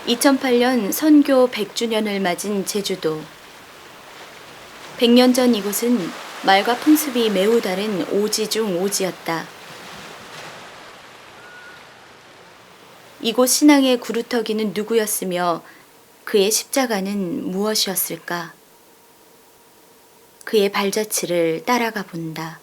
2008년 선교 100주년을 맞은 제주도. 100년 전 이곳은 말과 풍습이 매우 다른 오지 중 오지였다. 이곳 신앙의 구루터기는 누구였으며 그의 십자가는 무엇이었을까? 그의 발자취를 따라가 본다.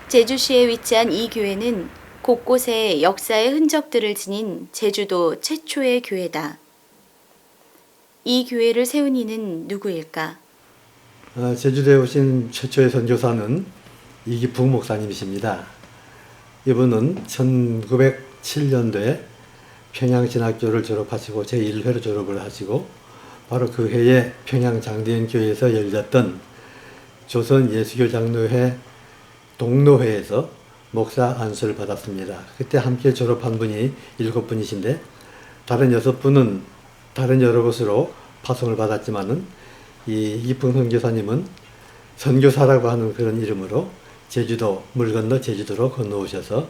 제주시에 위치한 이 교회는 곳곳에 역사의 흔적들을 지닌 제주도 최초의 교회다. 이 교회를 세운 이는 누구일까? 제주도에 오신 최초의 선교사는 이기풍 목사님이십니다. 이분은 1907년도에 평양신학교를 졸업하시고 제1회로 졸업을 하시고 바로 그 해에 평양장대인교회에서 열렸던 조선예수교 장로회 동로회에서 목사 안수를 받았습니다. 그때 함께 졸업한 분이 7분이신데 다른 6분은 다른 여러 곳으로 파송을 받았지만은 이 이풍 선교사님은 선교사라고 하는 그런 이름으로 제주도, 물 건너 제주도로 건너오셔서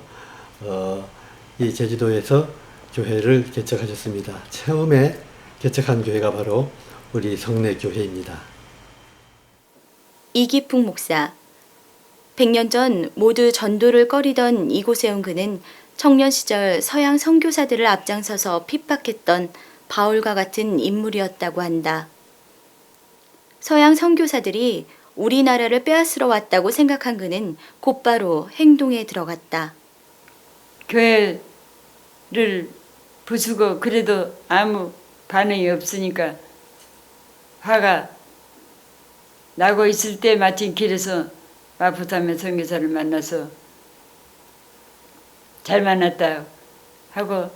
이 제주도에서 교회를 개척하셨습니다. 처음에 개척한 교회가 바로 우리 성내교회입니다. 이기풍 목사. 100년 전 모두 전도를 꺼리던 이곳에 온 그는 청년 시절 서양 선교사들을 앞장서서 핍박했던 바울과 같은 인물이었다고 한다. 서양 선교사들이 우리나라를 빼앗으러 왔다고 생각한 그는 곧바로 행동에 들어갔다. 교회를 부수고 그래도 아무 반응이 없으니까 화가 나고 있을 때 마침 길에서 마포삼의 선교사를 만나서 잘 만났다 하고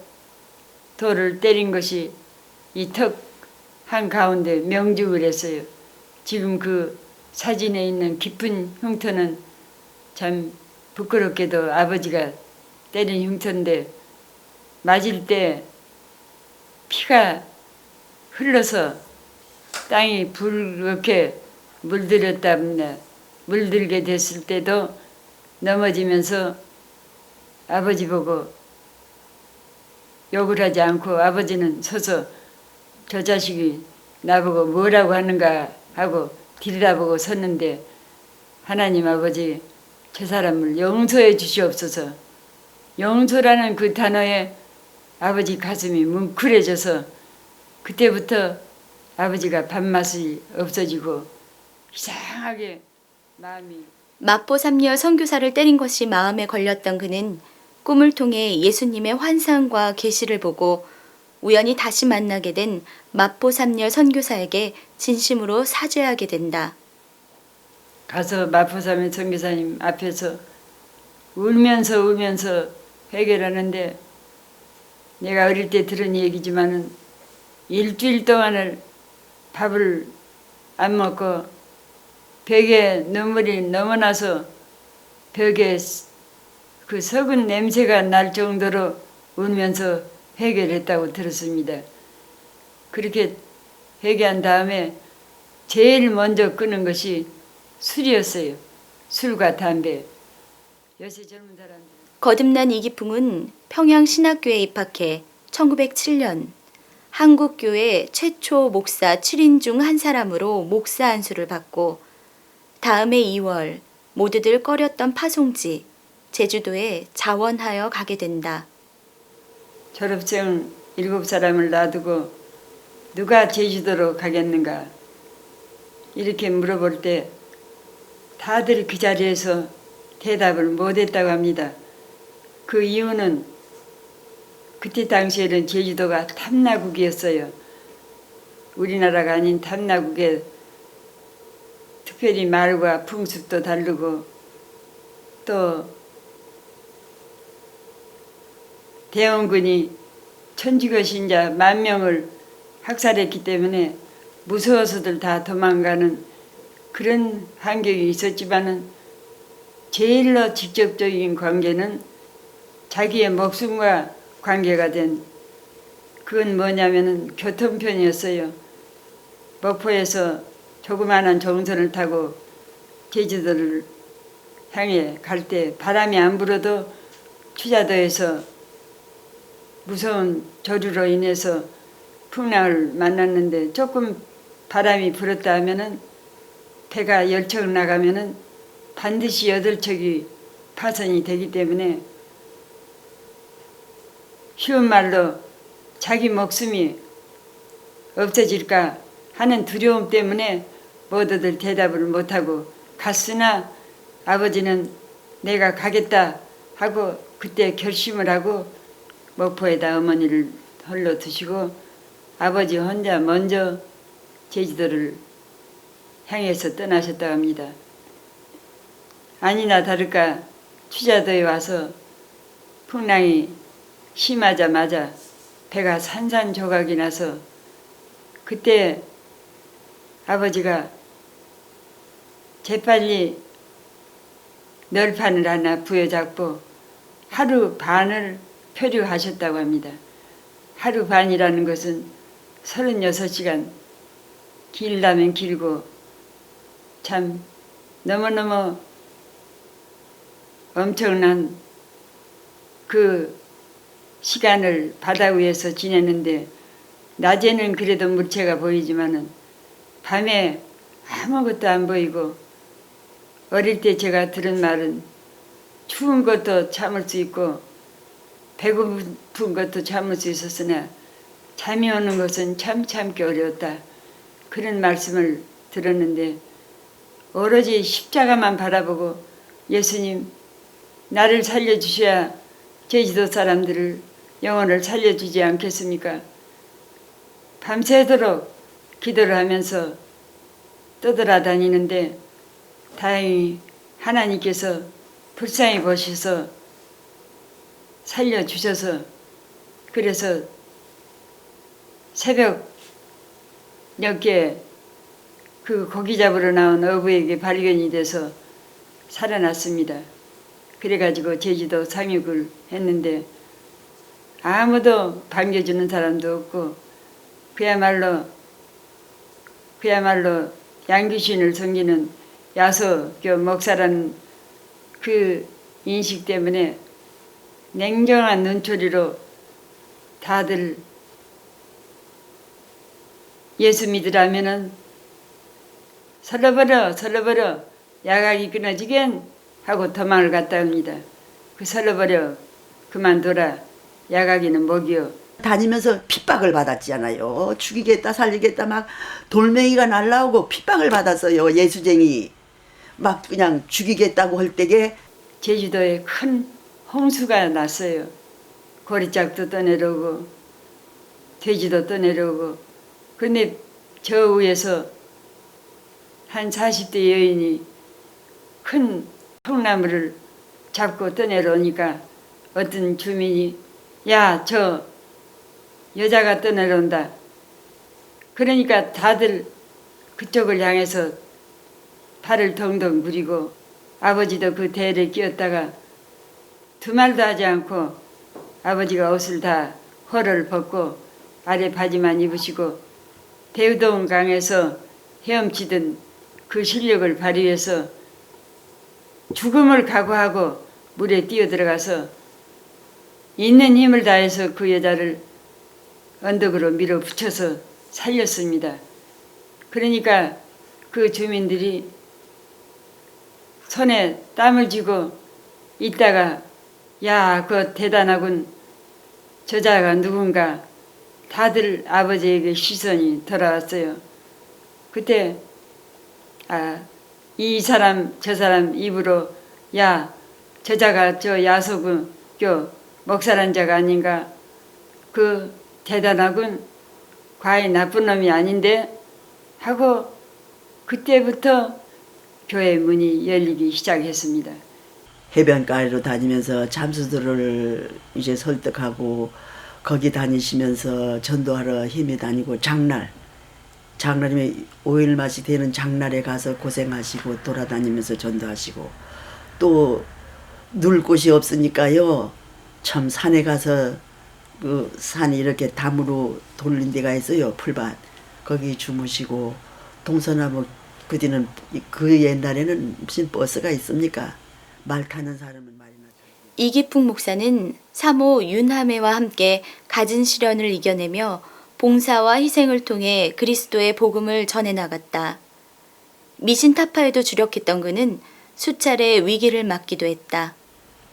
돌을 때린 것이 이 턱 한가운데 명중을 했어요. 지금 그 사진에 있는 깊은 흉터는 참 부끄럽게도 아버지가 때린 흉터인데 맞을 때 피가 흘러서 땅이 붉게 물들었답니다. 물들게 됐을 때도 넘어지면서 아버지 보고 욕을 하지 않고 아버지는 서서 저 자식이 나보고 뭐라고 하는가 하고 들여다보고 섰는데 하나님 아버지 저 사람을 용서해 주시옵소서. 용서라는 그 단어에 아버지 가슴이 뭉클해져서 그때부터 아버지가 밥맛이 없어지고 이상하게 마음이 마포 3년 선교사를 때린 것이 마음에 걸렸던 그는 꿈을 통해 예수님의 환상과 계시를 보고 우연히 다시 만나게 된 마포 3년 선교사에게 진심으로 사죄하게 된다. 가서 마포사면 선교사님 앞에서 울면서 해결하는데, 내가 어릴 때 들은 얘기지만은 일주일 동안을 밥을 안 먹고 벽에 눈물이 넘어나서 벽에 그 썩은 냄새가 날 정도로 울면서 해결했다고 들었습니다. 그렇게 해결한 다음에 제일 먼저 끊은 것이 술이었어요. 술과 담배. 요새 젊은 사람들. 거듭난 이기풍은 평양신학교에 입학해 1907년 한국교회 최초 목사 7인 중 한 사람으로 목사 안수를 받고 다음해 2월 모두들 꺼렸던 파송지 제주도에 자원하여 가게 된다. 졸업생 7사람을 놔두고 누가 제주도로 가겠는가 이렇게 물어볼 때 다들 그 자리에서 대답을 못했다고 합니다. 그 이유는 그때 당시에는 제주도가 탐나국이었어요. 우리나라가 아닌 탐나국에 특별히 말과 풍습도 다르고 또 대원군이 천주교 신자 10,000명을 학살했기 때문에 무서워서들 다 도망가는 그런 환경이 있었지만은 제일로 직접적인 관계는 자기의 목숨과 관계가 된 그건 뭐냐면은 교통편이었어요. 목포에서 조그마한 종선을 타고 제주도를 향해 갈 때 바람이 안 불어도 추자도에서 무서운 조류로 인해서 풍랑을 만났는데 조금 바람이 불었다 하면은 배가 10척 나가면은 반드시 8척이 파손이 되기 때문에 쉬운 말로 자기 목숨이 없어질까 하는 두려움 때문에 모두들 대답을 못하고 갔으나 아버지는 내가 가겠다 하고 그때 결심을 하고 목포에다 어머니를 홀로 두시고 아버지 혼자 먼저 제주도를 향해서 떠나셨다고 합니다. 아니나 다를까 추자도에 와서 풍랑이 심하자마자 배가 산산조각이 나서 그때 아버지가 재빨리 널판을 하나 부여잡고 하루 반을 표류하셨다고 합니다. 하루 반이라는 것은 36시간 길다면 길고 참 너무너무 엄청난 그 시간을 바다 위에서 지내는데 낮에는 그래도 물체가 보이지만은 밤에 아무것도 안 보이고 어릴 때 제가 들은 말은 추운 것도 참을 수 있고 배고픈 것도 참을 수 있었으나 잠이 오는 것은 참 참기 어려웠다. 그런 말씀을 들었는데 오로지 십자가만 바라보고 예수님 나를 살려주셔야 제주도 사람들을 영혼을 살려주지 않겠습니까? 밤새도록 기도를 하면서 떠돌아다니는데 다행히 하나님께서 불쌍히 보셔서 살려주셔서 그래서 새벽 늦게 그 고기 잡으러 나온 어부에게 발견이 돼서 살아났습니다. 그래가지고 제주도 상륙을 했는데 아무도 반겨주는 사람도 없고 그야말로 양귀신을 섬기는 야소교 목사라는 그 인식 때문에 냉정한 눈초리로 다들 예수 믿으라면은 설러버려 야각이 끊어지겐 하고 도망을 갔다 옵니다. 그 설러버려 그만둬라 야각이는 목이요. 다니면서 핍박을 받았잖아요. 죽이겠다 살리겠다 막 돌멩이가 날라오고 핍박을 받았어요. 예수쟁이 막 그냥 죽이겠다고 할 때게 제주도에 큰 홍수가 났어요. 고리짝도 떠내려오고 돼지도 떠내려오고 그런데 저 위에서 한 40대 여인이 큰 통나무를 잡고 떠내려오니까 어떤 주민이 야, 저 여자가 떠내려온다. 그러니까 다들 그쪽을 향해서 발을 덩덩 구리고 아버지도 그 대를 끼었다가 두 말도 하지 않고 아버지가 옷을 다 허를 벗고 아래 바지만 입으시고 대우동 강에서 헤엄치던 그 실력을 발휘해서 죽음을 각오하고 물에 뛰어들어가서 있는 힘을 다해서 그 여자를 언덕으로 밀어붙여서 살렸습니다. 그러니까 그 주민들이 손에 땀을 쥐고 있다가 야, 그거 대단하군. 저자가 누군가. 다들 아버지에게 시선이 돌아왔어요. 그때 이 사람 저 사람 입으로 야, 저자가 저 야소교 목사란 자가 아닌가. 그 대단하군. 과히 나쁜 놈이 아닌데 하고 그때부터 교회 문이 열리기 시작했습니다. 해변가로 다니면서 잠수들을 이제 설득하고 거기 다니시면서 전도하러 힘이 다니고 장날이면 5일마씩 되는 장날에 가서 고생하시고 돌아다니면서 전도하시고 또 누울 곳이 없으니까요. 참 산에 가서 그 산이 이렇게 담으로 돌린 데가 있어요. 풀밭. 거기 주무시고 동서나무 그 뒤는 그 옛날에는 무슨 버스가 있습니까? 말 타는 사람은 말이나. 이기풍 목사는 사모 윤하매와 함께 갖은 시련을 이겨내며 봉사와 희생을 통해 그리스도의 복음을 전해 나갔다. 미신 타파에도 주력했던 그는 수차례 위기를 맞기도 했다.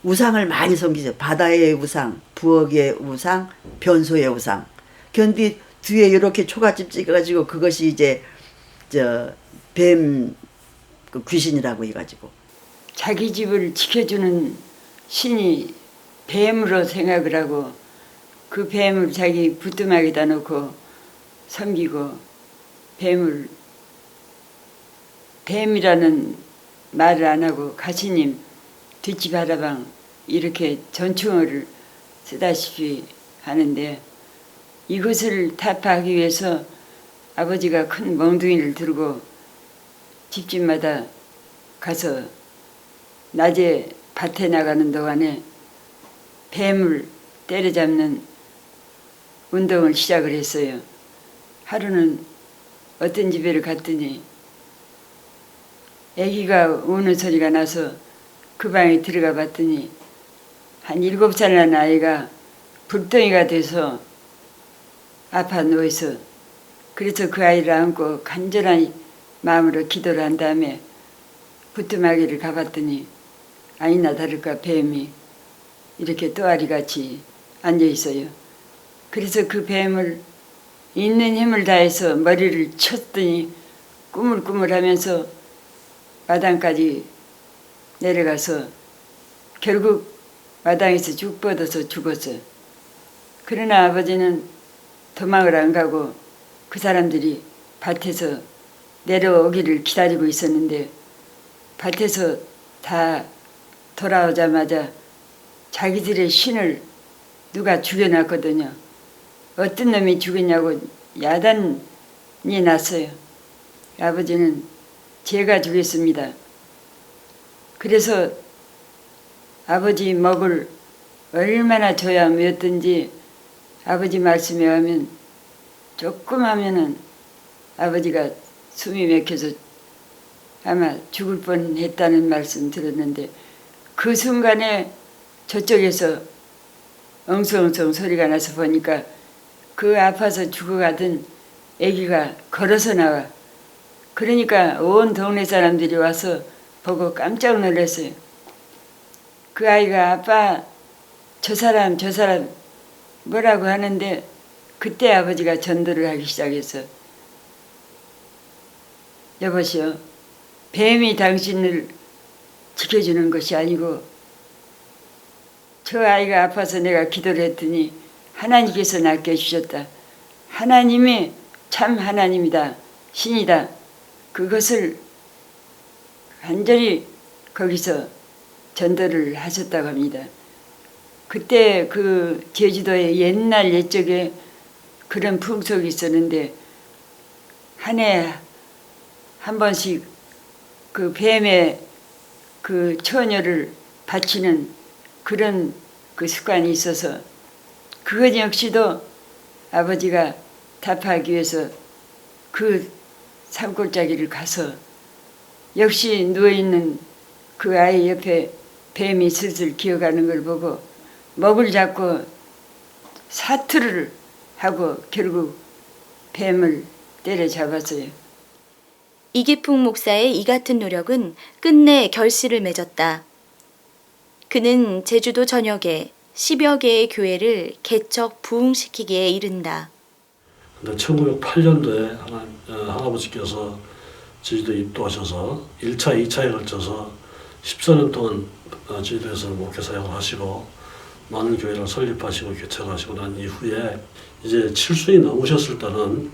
우상을 많이 섬기죠. 바다의 우상, 부엌의 우상, 변소의 우상. 견디 뒤에 이렇게 초가집 찍어가지고 그것이 이제 뱀 그 귀신이라고 해가지고. 자기 집을 지켜주는 신이 뱀으로 생각을 하고 그 뱀을 자기 부뚜막에다 놓고 섬기고 뱀이라는 말을 안 하고 가시님 뒷집 하라방 이렇게 전충어를 쓰다시피 하는데 이것을 타파하기 위해서 아버지가 큰 멍둥이를 들고 집집마다 가서 낮에 밭에 나가는 동안에 뱀을 때려잡는 운동을 시작을 했어요. 하루는 어떤 집에를 갔더니 아기가 우는 소리가 나서 그 방에 들어가 봤더니 한 7살 난 아이가 불덩이가 돼서 아파 누워있어. 그래서 그 아이를 안고 간절한 마음으로 기도를 한 다음에 부뚜마개를 가봤더니 아니나 다를까 뱀이 이렇게 또아리같이 앉아있어요. 그래서 그 뱀을 있는 힘을 다해서 머리를 쳤더니 꾸물꾸물하면서 마당까지 내려가서 결국 마당에서 죽 뻗어서 죽었어요. 그러나 아버지는 도망을 안 가고 그 사람들이 밭에서 내려오기를 기다리고 있었는데 밭에서 다 돌아오자마자 자기들의 신을 누가 죽여놨거든요. 어떤 놈이 죽였냐고 야단이 났어요. 아버지는 제가 죽였습니다. 그래서 아버지 먹을 얼마나 줘야 뭐였든지 아버지 말씀에 하면 조금 하면은 아버지가 숨이 막혀서 아마 죽을 뻔했다는 말씀 들었는데 그 순간에 저쪽에서 엉성엉성 소리가 나서 보니까 그 아파서 죽어가던 아기가 걸어서 나와. 그러니까 온 동네 사람들이 와서 보고 깜짝 놀랐어요. 그 아이가 아빠 저 사람 뭐라고 하는데 그때 아버지가 전도를 하기 시작했어. 여보시오, 뱀이 당신을 지켜주는 것이 아니고 저 아이가 아파서 내가 기도를 했더니 하나님께서 낫게 해주셨다. 하나님이 참 하나님이다. 신이다. 그것을 간절히 거기서 전도를 하셨다고 합니다. 그때 그 제주도의 옛날 옛적에 그런 풍속이 있었는데 한 해 한 번씩 그 뱀의 그 처녀를 바치는 그런 그 습관이 있어서 그것 역시도 아버지가 답하기 위해서 그 산골짜기를 가서 역시 누워있는 그 아이 옆에 뱀이 슬슬 기어가는 걸 보고 먹을 잡고 사투를 하고 결국 뱀을 때려잡았어요. 이기풍 목사의 이 같은 노력은 끝내 결실을 맺었다. 그는 제주도 전역에 10여 개의 교회를 개척 부흥시키기에 이른다. 근데 1908년도에 할아버지께서 제주도에 입도하셔서 1차, 2차에 걸쳐서 14년 동안 제주도에서 목회 사역을 하시고 많은 교회를 설립하시고 개척하시고 난 이후에 이제 7순이 넘으셨을 때는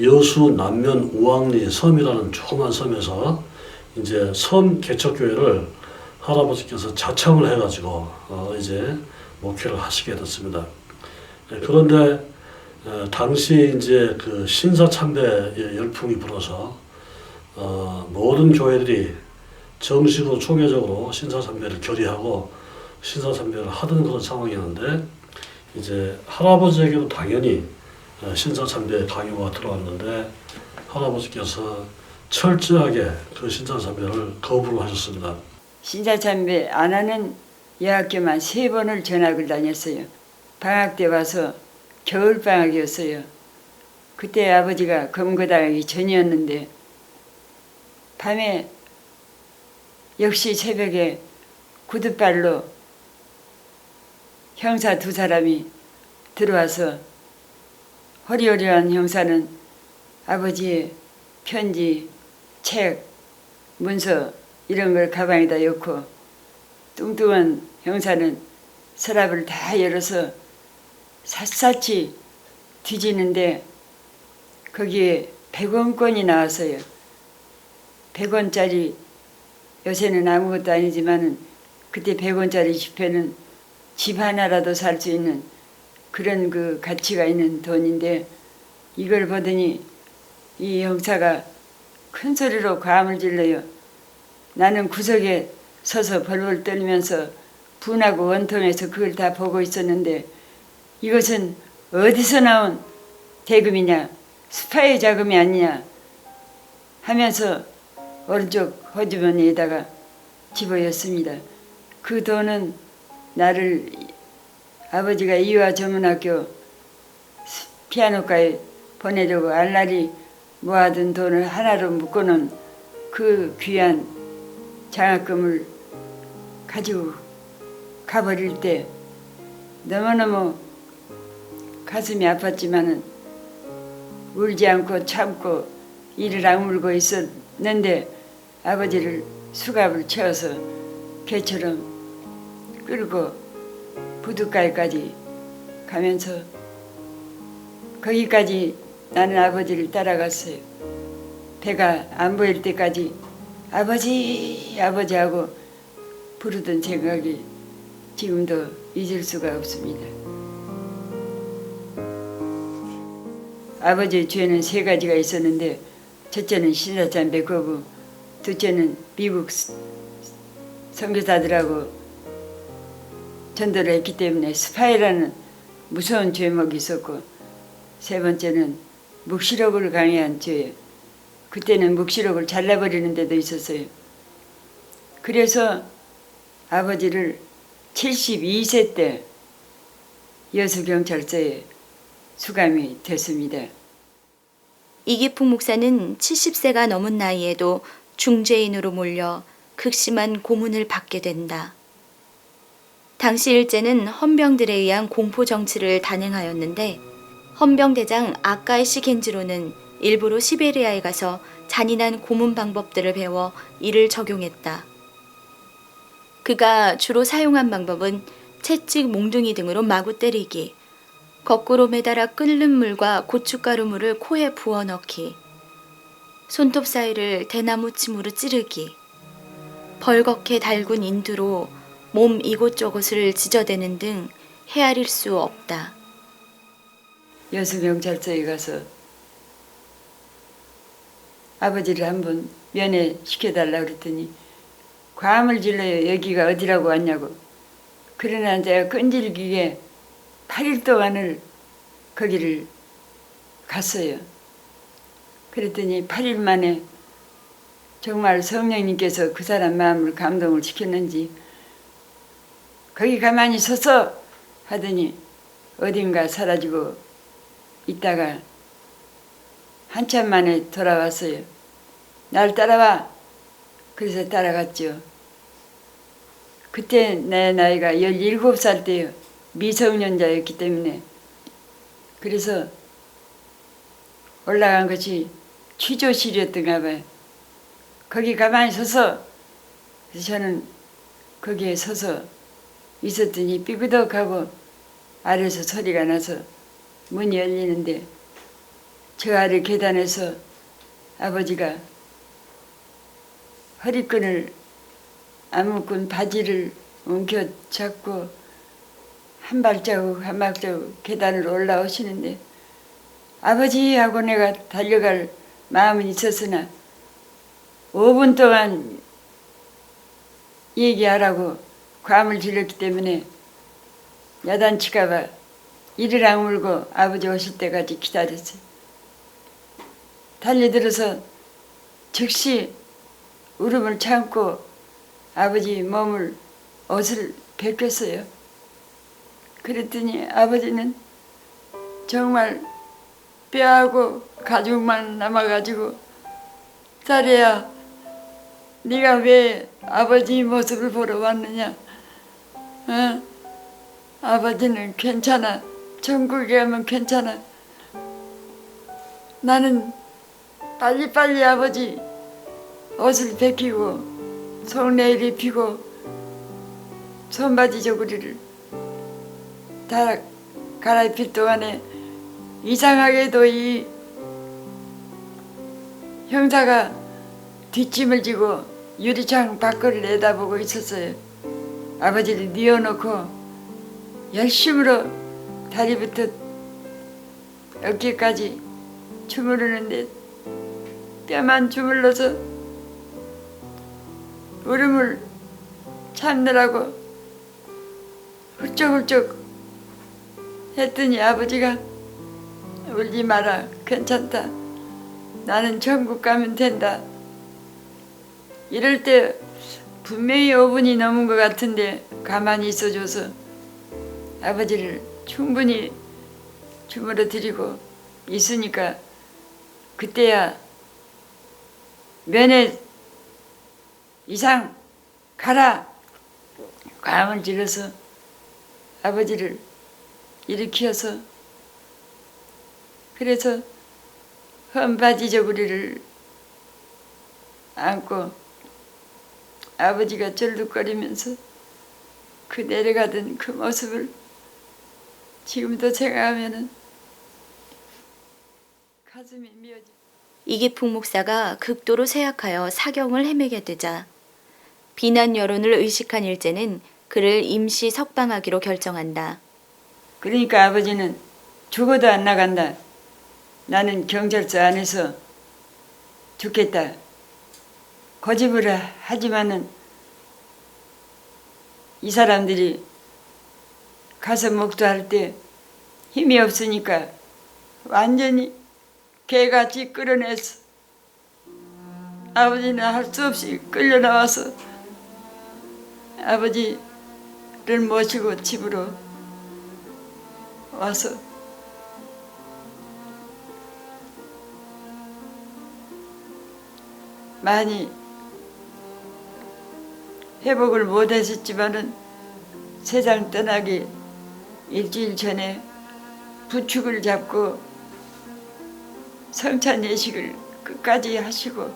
여수 남면 우왕리 섬이라는 조그만 섬에서 이제 섬 개척교회를 할아버지께서 자청을 해가지고 이제 목회를 하시게 됐습니다. 그런데 당시 이제 그 신사참배의 열풍이 불어서 모든 교회들이 정식으로 총회적으로 신사참배를 결의하고 신사참배를 하던 그런 상황이었는데 이제 할아버지에게도 당연히 신사참배 강요가 들어왔는데 할아버지께서 철저하게 그 신사참배를 거부를 하셨습니다. 신사참배 안 하는 여학교만 3번을 전학을 다녔어요. 방학 때 와서 겨울방학이었어요. 그때 아버지가 검거당하기 전이었는데 밤에 역시 새벽에 구둣발로 형사 2사람이 들어와서 허리허리한 형사는 아버지의 편지, 책, 문서 이런 걸 가방에다 넣고 뚱뚱한 형사는 서랍을 다 열어서 샅샅이 뒤지는데 거기에 100원권이 나왔어요. 100원짜리 요새는 아무것도 아니지만은 그때 100원짜리 지폐는 집 하나라도 살 수 있는 그런 그 가치가 있는 돈인데 이걸 보더니 이 형사가 큰 소리로 과음을 질러요. 나는 구석에 서서 벌벌 떨면서 분하고 원통해서 그걸 다 보고 있었는데 이것은 어디서 나온 대금이냐 스파이 자금이 아니냐 하면서 오른쪽 호주머니에다가 집어였습니다. 그 돈은 나를 아버지가 이화 전문학교 피아노과에 보내려고 알라리 모아둔 돈을 하나로 묶어놓은 그 귀한 장학금을 가지고 가버릴 때 너무너무 가슴이 아팠지만은 울지 않고 참고 이를 악물고 있었는데 아버지를 수갑을 채워서 개처럼 끌고 부둣가에까지 가면서 거기까지 나는 아버지를 따라갔어요. 배가 안 보일 때까지 아버지 아버지 하고 부르던 생각이 지금도 잊을 수가 없습니다. 아버지의 죄는 3가지가 있었는데 첫째는 신사참배 거부, 둘째는 미국 선교사들하고 전도를 했기 때문에 스파이라는 무서운 죄목이 있었고 3번째는 묵시록을 강요한 죄. 그때는 묵시록을 잘라버리는 데도 있었어요. 그래서 아버지를 72세 때 여수경찰서에 수감이 됐습니다. 이기풍 목사는 70세가 넘은 나이에도 중죄인으로 몰려 극심한 고문을 받게 된다. 당시 일제는 헌병들에 의한 공포 정치를 단행하였는데 헌병대장 아카이시 겐지로는 일부러 시베리아에 가서 잔인한 고문 방법들을 배워 이를 적용했다. 그가 주로 사용한 방법은 채찍, 몽둥이 등으로 마구 때리기, 거꾸로 매달아 끓는 물과 고춧가루 물을 코에 부어넣기, 손톱 사이를 대나무 침으로 찌르기, 벌겋게 달군 인두로 몸 이곳저곳을 찢어대는 등 헤아릴 수 없다. 여수경찰서에 가서 아버지를 한번 면회시켜달라고 그랬더니 과음을 질러요. 여기가 어디라고 왔냐고. 그러나 제가 끈질기게 8일 동안을 거기를 갔어요. 그랬더니 8일 만에 정말 성령님께서 그 사람 마음을 감동을 시켰는지 거기 가만히 서서 하더니 어딘가 사라지고 있다가 한참 만에 돌아왔어요. 날 따라와. 그래서 따라갔죠. 그때 내 나이가 17살 때요. 미성년자였기 때문에. 그래서 올라간 것이 취조실이었던가 봐요. 거기 가만히 서서, 그래서 저는 거기에 서서 있었더니 삐그덕하고 아래에서 소리가 나서 문이 열리는데 저 아래 계단에서 아버지가 허리끈을 안 묶은 바지를 움켜 잡고 한 발자국 한 발자국 계단으로 올라오시는데 아버지 하고 내가 달려갈 마음은 있었으나 5분 동안 얘기하라고 과음을 질렀기 때문에 야단칠까봐 이를 악물고 아버지 오실 때까지 기다렸어요. 달려들어서 즉시 울음을 참고 아버지 몸을 옷을 벗겼어요. 그랬더니 아버지는 정말 뼈하고 가죽만 남아가지고 딸이야 네가 왜 아버지 모습을 보러 왔느냐. 아버지는 괜찮아. 천국에 가면 괜찮아. 나는 빨리빨리 아버지 옷을 벗기고 속내일 입히고 손바지 저고리를 다 갈아입힐 동안에 이상하게도 이 형사가 뒷짐을 지고 유리창 밖을 내다보고 있었어요. 아버지를 뉘어놓고 열심으로 다리부터 어깨까지 주무르는데 뼈만 주물러서 울음을 참느라고 훌쩍훌쩍 했더니 아버지가 울지 마라. 괜찮다. 나는 천국 가면 된다. 이럴 때 분명히 5분이 넘은 것 같은데 가만히 있어줘서 아버지를 충분히 주물러 드리고 있으니까 그때야 면회 이상 가라. 과음을 질러서 아버지를 일으켜서 그래서 헌바지 저고리를 안고 아버지가 절룩거리면서 그 내려가던 그 모습을 지금도 생각하면은 가슴이 미어져. 이기풍 목사가 극도로 쇠약하여 사경을 헤매게 되자 비난 여론을 의식한 일제는 그를 임시 석방하기로 결정한다. 그러니까 아버지는 죽어도 안 나간다. 나는 경찰서 안에서 죽겠다. 고집을 하지만은 이 사람들이 가서 목도할 때 힘이 없으니까 완전히 개같이 끌어냈어. 아버지는 할 수 없이 끌려 나와서 아버지를 모시고 집으로 와서 많이 회복을 못했었지만은 세상 떠나기 일주일 전에 부축을 잡고 성찬 예식을 끝까지 하시고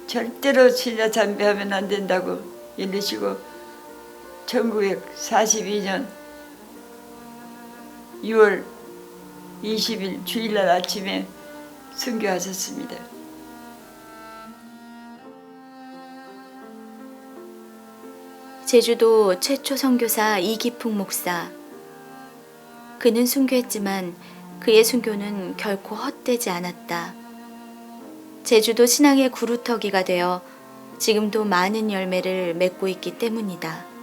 절대로 신자 참배하면 안 된다고 이르시고 1942년 6월 20일 주일날 아침에 순교하셨습니다. 제주도 최초 선교사 이기풍 목사. 그는 순교했지만 그의 순교는 결코 헛되지 않았다. 제주도 신앙의 구루터기가 되어 지금도 많은 열매를 맺고 있기 때문이다.